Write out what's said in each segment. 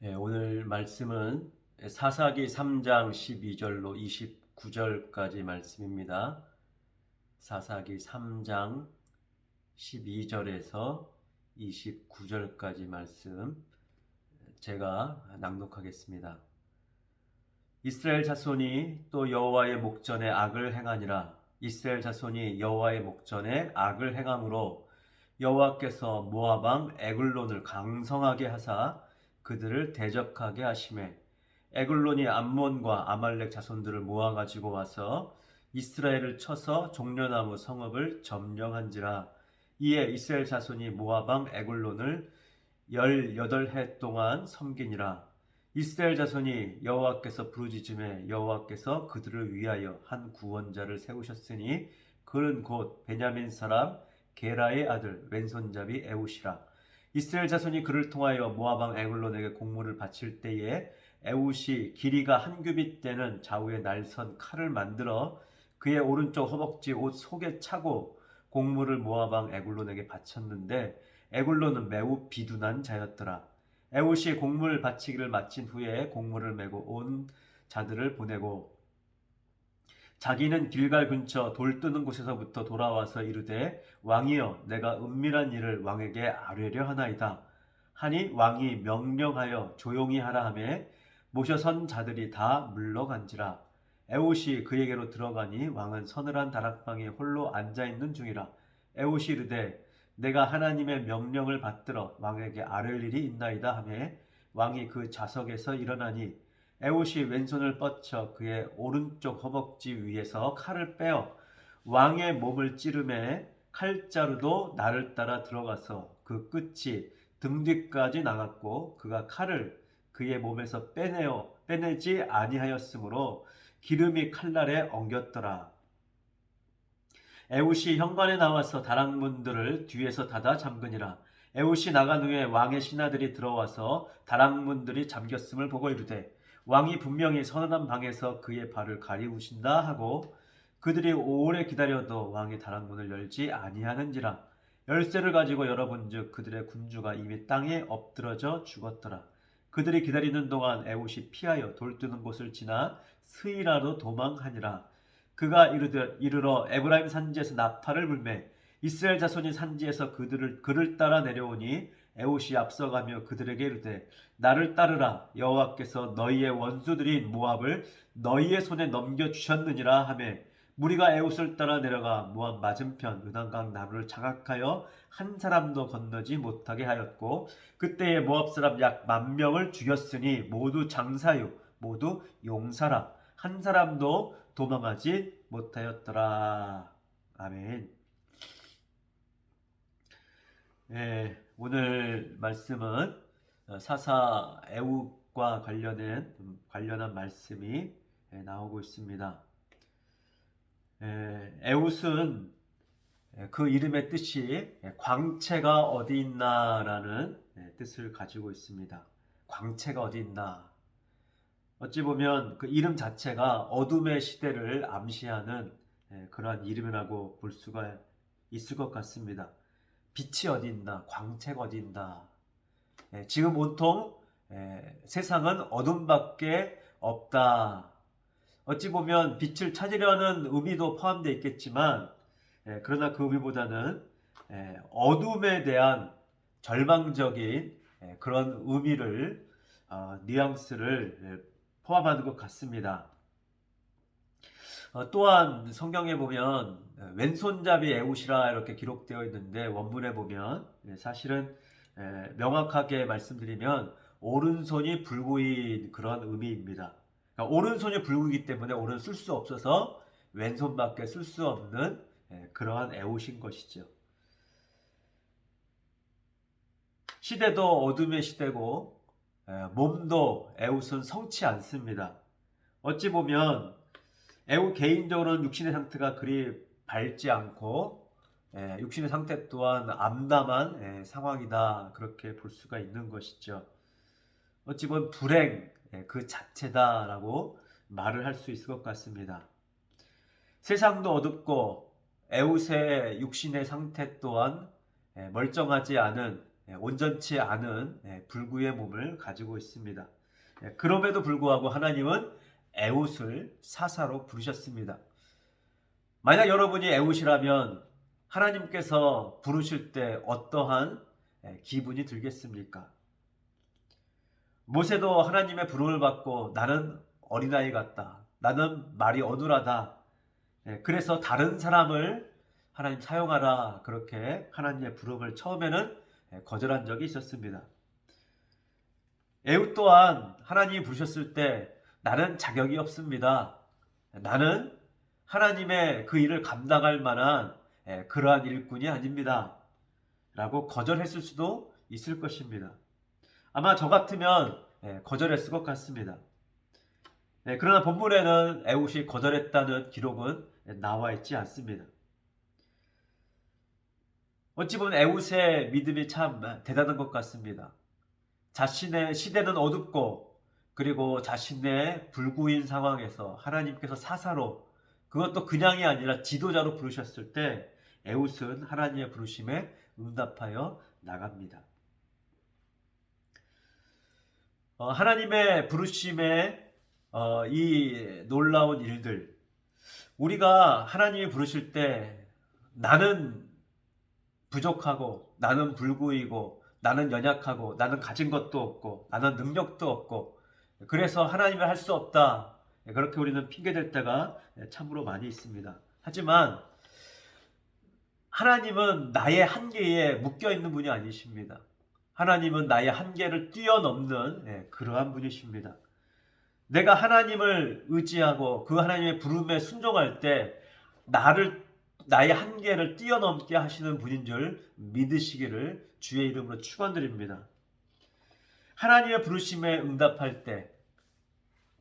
오늘 말씀은 사사기 3장 12절로 29절까지 말씀입니다. 사사기 3장 12절에서 29절까지 말씀 제가 낭독하겠습니다. 이스라엘 자손이 또 여호와의 목전에 악을 행하니라. 이스라엘 자손이 여호와의 목전에 악을 행함으로 여호와께서 모압 왕 에글론을 강성하게 하사 그들을 대적하게 하시매 에글론이 암몬과 아말렉 자손들을 모아 가지고 와서 이스라엘을 쳐서 종려나무 성읍을 점령한지라. 이에 이스라엘 자손이 모압 왕 에글론을 18해 동안 섬기니라. 이스라엘 자손이 여호와께서 부르짖음에 여호와께서 그들을 위하여 한 구원자를 세우셨으니 그는 곧 베냐민 사람 게라의 아들 왼손잡이 에웃이라. 이스라엘 자손이 그를 통하여 모압 왕 에글론에게 공물을 바칠 때에 에웃이 길이가 한 규빗 되는 좌우에 날선 칼을 만들어 그의 오른쪽 허벅지 옷 속에 차고 공물을 모압 왕 에글론에게 바쳤는데 에글론은 매우 비둔한 자였더라. 에웃이 공물 바치기를 마친 후에 공물을 메고 온 자들을 보내고 자기는 길갈 근처 돌 뜨는 곳에서부터 돌아와서 이르되 왕이여 내가 은밀한 일을 왕에게 아뢰려 하나이다 하니 왕이 명령하여 조용히 하라 하매 모셔선 자들이 다 물러간지라. 에웃이 그에게로 들어가니 왕은 서늘한 다락방에 홀로 앉아있는 중이라. 에웃이 이르되 내가 하나님의 명령을 받들어 왕에게 아뢰 일이 있나이다 하매 왕이 그 좌석에서 일어나니 에웃이 왼손을 뻗쳐 그의 오른쪽 허벅지 위에서 칼을 빼어 왕의 몸을 찌르매 칼자루도 나를 따라 들어가서 그 끝이 등 뒤까지 나갔고 그가 칼을 그의 몸에서 빼내지 아니하였으므로 기름이 칼날에 엉겼더라. 에웃이 현관에 나와서 다락문들을 뒤에서 닫아 잠그니라. 에웃이 나간 후에 왕의 신하들이 들어와서 다락문들이 잠겼음을 보고 이르되 왕이 분명히 서늘한 방에서 그의 발을 가리우신다 하고 그들이 오래 기다려도 왕이 다락문을 열지 아니하는지라. 열쇠를 가지고 열어본즉 그들의 군주가 이미 땅에 엎드러져 죽었더라. 그들이 기다리는 동안 에웃이 피하여 돌 뜨는 곳을 지나 스이라로 도망하니라. 그가 이르러 에브라임 산지에서 나팔을 불매 이스라엘 자손이 산지에서 그를 따라 내려오니 에웃이 앞서가며 그들에게 이르되 나를 따르라. 여호와께서 너희의 원수들인 모압을 너희의 손에 넘겨주셨느니라 하매 무리가 에웃을 따라 내려가 모압 맞은편 요단강 나루를 장악하여 한 사람도 건너지 못하게 하였고 그때에 모압 사람 약 10,000명을 죽였으니 모두 장사요 모두 용사라. 한 사람도 도망하지 못하였더라. 아멘. 오늘 말씀은 사사 에웃과 관련한 말씀이 나오고 있습니다. 에웃은 그 이름의 뜻이 광채가 어디 있나라는 뜻을 가지고 있습니다. 광채가 어디 있나. 어찌 보면 그 이름 자체가 어둠의 시대를 암시하는 그러한 이름이라고 볼 수가 있을 것 같습니다. 빛이 어디 있나, 광채가 어디 있나. 지금 온통 세상은 어둠밖에 없다. 어찌 보면 빛을 찾으려는 의미도 포함되어 있겠지만 그러나 그 의미보다는 어둠에 대한 절망적인 그런 의미를 뉘앙스를 포함하는 것 같습니다. 또한 성경에 보면 왼손잡이 에웃이라 이렇게 기록되어 있는데 원문에 보면 사실은 명확하게 말씀드리면 오른손이 불구인 그런 의미입니다. 그러니까 오른손이 불구이기 때문에 오른 쓸 수 없어서 왼손밖에 쓸 수 없는 그러한 에웃인 것이죠. 시대도 어둠의 시대고 몸도 에웃은 성치 않습니다. 어찌 보면 에웃 개인적으로는 육신의 상태가 그리 밝지 않고 육신의 상태 또한 암담한 상황이다 그렇게 볼 수가 있는 것이죠. 어찌 보면 불행 그 자체다라고 말을 할 수 있을 것 같습니다. 세상도 어둡고 에웃의 육신의 상태 또한 멀쩡하지 않은 온전치 않은 불구의 몸을 가지고 있습니다. 그럼에도 불구하고 하나님은 에웃을 사사로 부르셨습니다. 만약 여러분이 에웃이라면 하나님께서 부르실 때 어떠한 기분이 들겠습니까? 모세도 하나님의 부름을 받고 나는 어린아이 같다. 나는 말이 어눌하다. 그래서 다른 사람을 하나님 사용하라. 그렇게 하나님의 부름을 처음에는 거절한 적이 있었습니다. 에웃 또한 하나님이 부르셨을 때 나는 자격이 없습니다. 나는 하나님의 그 일을 감당할 만한 그러한 일꾼이 아닙니다. 라고 거절했을 수도 있을 것입니다. 아마 저 같으면 거절했을 것 같습니다. 그러나 본문에는 에웃이 거절했다는 기록은 나와 있지 않습니다. 어찌 보면 에웃의 믿음이 참 대단한 것 같습니다. 자신의 시대는 어둡고 그리고 자신의 불구인 상황에서 하나님께서 사사로 그것도 그냥이 아니라 지도자로 부르셨을 때 에웃은 하나님의 부르심에 응답하여 나갑니다. 하나님의 부르심의 이 놀라운 일들, 우리가 하나님이 부르실 때 나는 부족하고 나는 불구이고 나는 연약하고 나는 가진 것도 없고 나는 능력도 없고 그래서 하나님을 할 수 없다. 그렇게 우리는 핑계댈 때가 참으로 많이 있습니다. 하지만 하나님은 나의 한계에 묶여있는 분이 아니십니다. 하나님은 나의 한계를 뛰어넘는 그러한 분이십니다. 내가 하나님을 의지하고 그 하나님의 부름에 순종할 때 나의 한계를 뛰어넘게 하시는 분인 줄 믿으시기를 주의 이름으로 축원드립니다. 하나님의 부르심에 응답할 때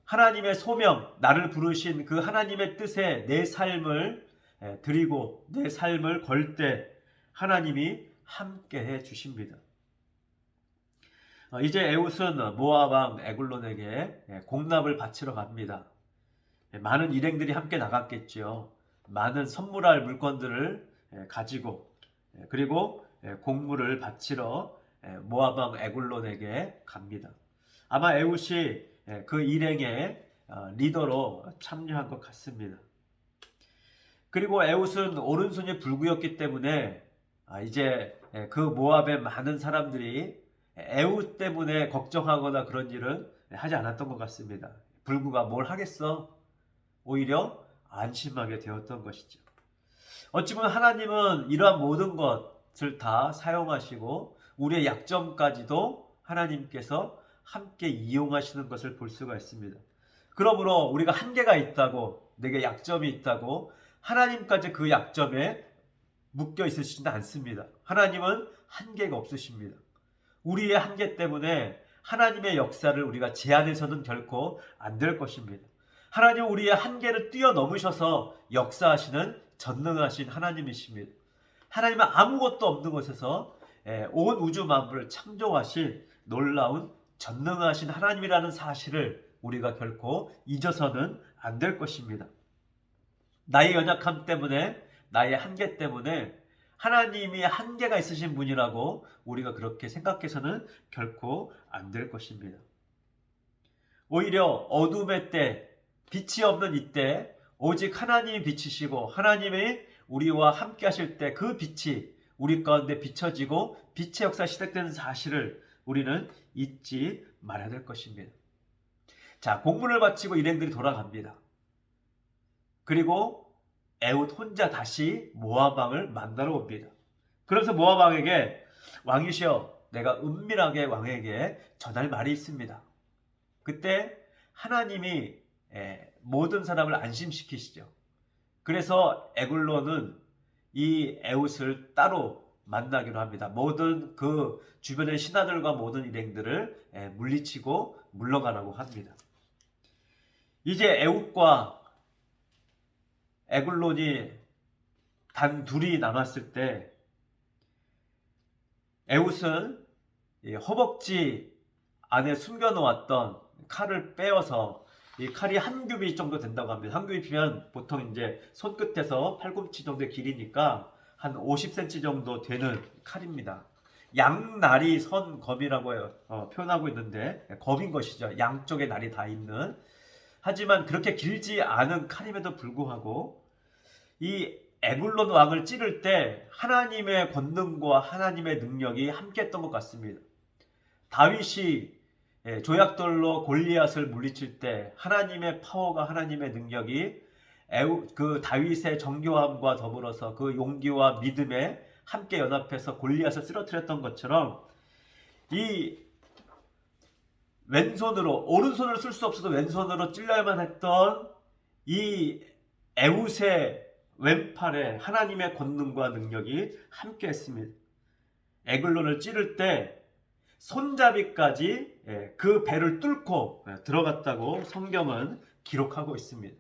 하나님의 소명, 나를 부르신 그 하나님의 뜻에 내 삶을 드리고 내 삶을 걸 때 하나님이 함께해 주십니다. 이제 에웃은 모압 왕 에글론에게 공납을 바치러 갑니다. 많은 일행들이 함께 나갔겠죠. 많은 선물할 물건들을 가지고 그리고 공물을 바치러 모압 왕 에글론에게 갑니다. 아마 에웃이 그 일행의 리더로 참여한 것 같습니다. 그리고 에웃은 오른손이 불구였기 때문에 이제 그 모압의 많은 사람들이 에웃 때문에 걱정하거나 그런 일은 하지 않았던 것 같습니다. 불구가 뭘 하겠어? 오히려 안심하게 되었던 것이죠. 어찌 보면 하나님은 이러한 모든 것을 다 사용하시고 우리의 약점까지도 하나님께서 함께 이용하시는 것을 볼 수가 있습니다. 그러므로 우리가 한계가 있다고, 내게 약점이 있다고 하나님까지 그 약점에 묶여 있으시지는 않습니다. 하나님은 한계가 없으십니다. 우리의 한계 때문에 하나님의 역사를 우리가 제한해서는 결코 안 될 것입니다. 하나님은 우리의 한계를 뛰어넘으셔서 역사하시는 전능하신 하나님이십니다. 하나님은 아무것도 없는 곳에서 온 우주 만물을 창조하신 놀라운 전능하신 하나님이라는 사실을 우리가 결코 잊어서는 안 될 것입니다. 나의 연약함 때문에, 나의 한계 때문에 하나님이 한계가 있으신 분이라고 우리가 그렇게 생각해서는 결코 안 될 것입니다. 오히려 어둠의 때, 빛이 없는 이때 오직 하나님이 비치시고 하나님이 우리와 함께 하실 때 그 빛이 우리 가운데 비춰지고 빛의 역사 시작되는 사실을 우리는 잊지 말아야 될 것입니다. 자, 공문을 바치고 일행들이 돌아갑니다. 그리고 에웃 혼자 다시 모압 왕을 만나러 옵니다. 그러면서 모압 왕에게 왕이시여, 내가 은밀하게 왕에게 전할 말이 있습니다. 그때 하나님이 모든 사람을 안심시키시죠. 그래서 에글론은 이 에웃을 따로 만나기로 합니다. 모든 그 주변의 신하들과 모든 일행들을 물리치고 물러가라고 합니다. 이제 에웃과 에글론이 단 둘이 남았을 때 에웃은 허벅지 안에 숨겨놓았던 칼을 빼어서 이 칼이 한 규비 정도 된다고 합니다. 한 규비면 보통 이제 손끝에서 팔꿈치 정도의 길이니까 한 50cm 정도 되는 칼입니다. 양날이 선 검이라고 표현하고 있는데 검인 것이죠. 양쪽에 날이 다 있는. 하지만 그렇게 길지 않은 칼임에도 불구하고 이 에글론 왕을 찌를 때 하나님의 권능과 하나님의 능력이 함께했던 것 같습니다. 다윗이 조약돌로 골리앗을 물리칠 때 하나님의 파워가 하나님의 능력이 그 다윗의 정교함과 더불어서 그 용기와 믿음에 함께 연합해서 골리앗을 쓰러뜨렸던 것처럼 이 왼손으로 오른손을 쓸 수 없어도 왼손으로 찔러야만 했던 이 에웃의 왼팔에 하나님의 권능과 능력이 함께 했습니다. 에글론을 찌를 때 손잡이까지 그 배를 뚫고 들어갔다고 성경은 기록하고 있습니다.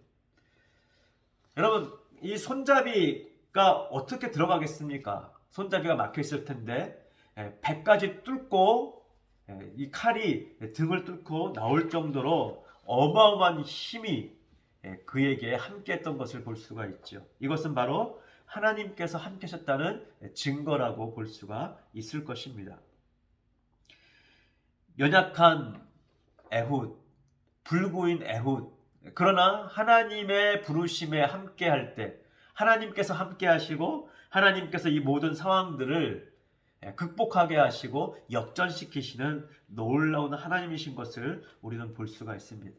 여러분, 이 손잡이가 어떻게 들어가겠습니까? 손잡이가 막혀 있을 텐데 배까지 뚫고 이 칼이 등을 뚫고 나올 정도로 어마어마한 힘이 그에게 함께했던 것을 볼 수가 있죠. 이것은 바로 하나님께서 함께 하셨다는 증거라고 볼 수가 있을 것입니다. 연약한 에훗, 불구인 에훗, 그러나 하나님의 부르심에 함께할 때 하나님께서 함께하시고 하나님께서 이 모든 상황들을 극복하게 하시고 역전시키시는 놀라운 하나님이신 것을 우리는 볼 수가 있습니다.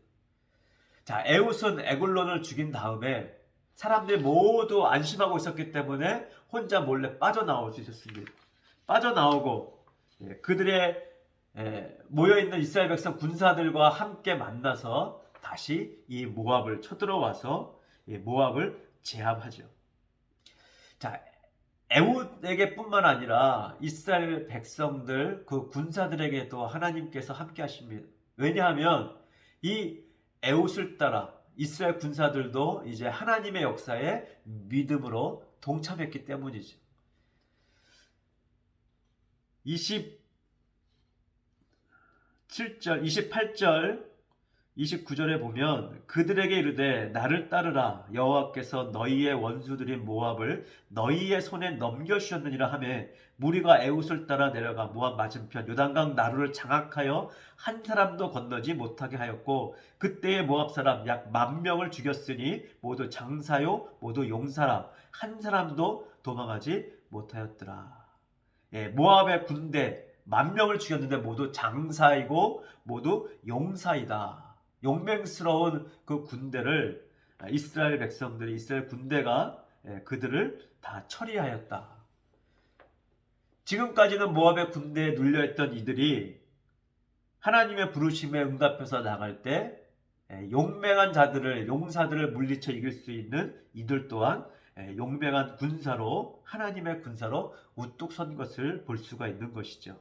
자, 에훗은 에글론을 죽인 다음에 사람들이 모두 안심하고 있었기 때문에 혼자 몰래 빠져나올 수 있었습니다. 빠져나오고 그들의 모여있는 이스라엘 백성 군사들과 함께 만나서 다시 이 모압을 쳐들어와서 모압을 제압하죠. 자, 에훗에게 뿐만 아니라 이스라엘 백성들 그 군사들에게도 하나님께서 함께 하십니다. 왜냐하면 이 에훗을 따라 이스라엘 군사들도 이제 하나님의 역사에 믿음으로 동참했기 때문이죠. 27절, 28절, 29절에 보면 그들에게 이르되 나를 따르라 여호와께서 너희의 원수들인 모압을 너희의 손에 넘겨주셨느니라 하매 무리가 에훗을 따라 내려가 모압 맞은편 요단강 나루를 장악하여 한 사람도 건너지 못하게 하였고 그때의 모압 사람 약 10,000명을 죽였으니 모두 장사요 모두 용사라 한 사람도 도망하지 못하였더라. 모압의 군대 10,000명을 죽였는데 모두 장사이고 모두 용사이다. 용맹스러운 그 군대를 이스라엘 백성들이 이스라엘 군대가 그들을 다 처리하였다. 지금까지는 모압의 군대에 눌려있던 이들이 하나님의 부르심에 응답해서 나갈 때 용맹한 자들을 용사들을 물리쳐 이길 수 있는 이들 또한 용맹한 군사로 하나님의 군사로 우뚝 선 것을 볼 수가 있는 것이죠.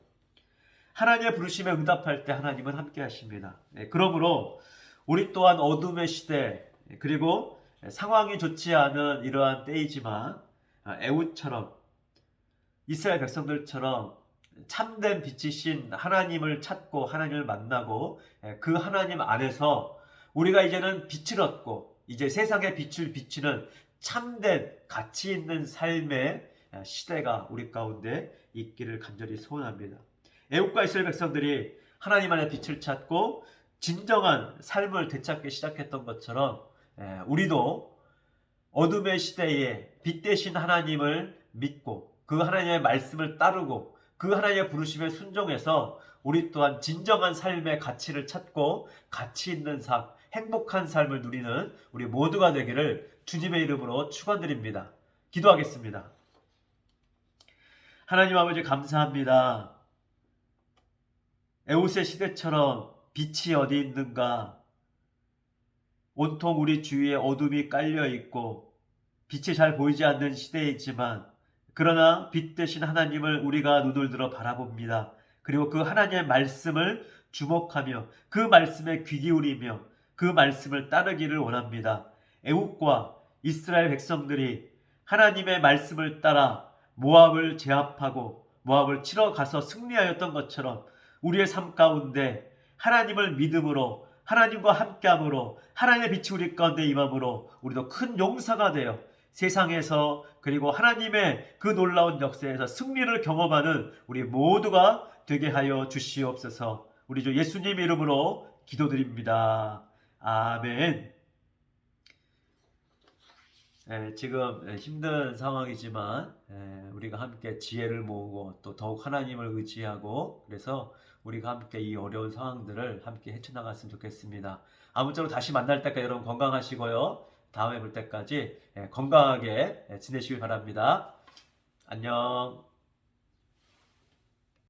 하나님의 부르심에 응답할 때 하나님은 함께 하십니다. 그러므로 우리 또한 어둠의 시대 그리고 상황이 좋지 않은 이러한 때이지만 에훗처럼 이스라엘 백성들처럼 참된 빛이신 하나님을 찾고 하나님을 만나고 그 하나님 안에서 우리가 이제는 빛을 얻고 이제 세상에 빛을 비추는 참된 가치 있는 삶의 시대가 우리 가운데 있기를 간절히 소원합니다. 애국과 이스라엘 백성들이 하나님 안에 빛을 찾고 진정한 삶을 되찾기 시작했던 것처럼 우리도 어둠의 시대에 빛 대신 하나님을 믿고 그 하나님의 말씀을 따르고 그 하나님의 부르심에 순종해서 우리 또한 진정한 삶의 가치를 찾고 가치 있는 삶, 행복한 삶을 누리는 우리 모두가 되기를 주님의 이름으로 축원드립니다. 기도하겠습니다. 하나님 아버지 감사합니다. 에훗의 시대처럼 빛이 어디 있는가? 온통 우리 주위에 어둠이 깔려 있고 빛이 잘 보이지 않는 시대이지만 그러나 빛 대신 하나님을 우리가 눈을 들어 바라봅니다. 그리고 그 하나님의 말씀을 주목하며 그 말씀에 귀 기울이며 그 말씀을 따르기를 원합니다. 애국과 이스라엘 백성들이 하나님의 말씀을 따라 모압을 제압하고 모압을 치러 가서 승리하였던 것처럼 우리의 삶 가운데 하나님을 믿음으로 하나님과 함께함으로 하나님의 빛이 우리 가운데 임함으로 우리도 큰 용사가 되어 세상에서 그리고 하나님의 그 놀라운 역사에서 승리를 경험하는 우리 모두가 되게 하여 주시옵소서. 우리 주 예수님 이름으로 기도드립니다. 아멘. 지금 힘든 상황이지만 우리가 함께 지혜를 모으고 또 더욱 하나님을 의지하고 그래서 우리가 함께 이 어려운 상황들을 함께 헤쳐나갔으면 좋겠습니다. 아무쪼록 다시 만날 때까지 여러분 건강하시고요. 다음에 볼 때까지 건강하게 지내시길 바랍니다. 안녕.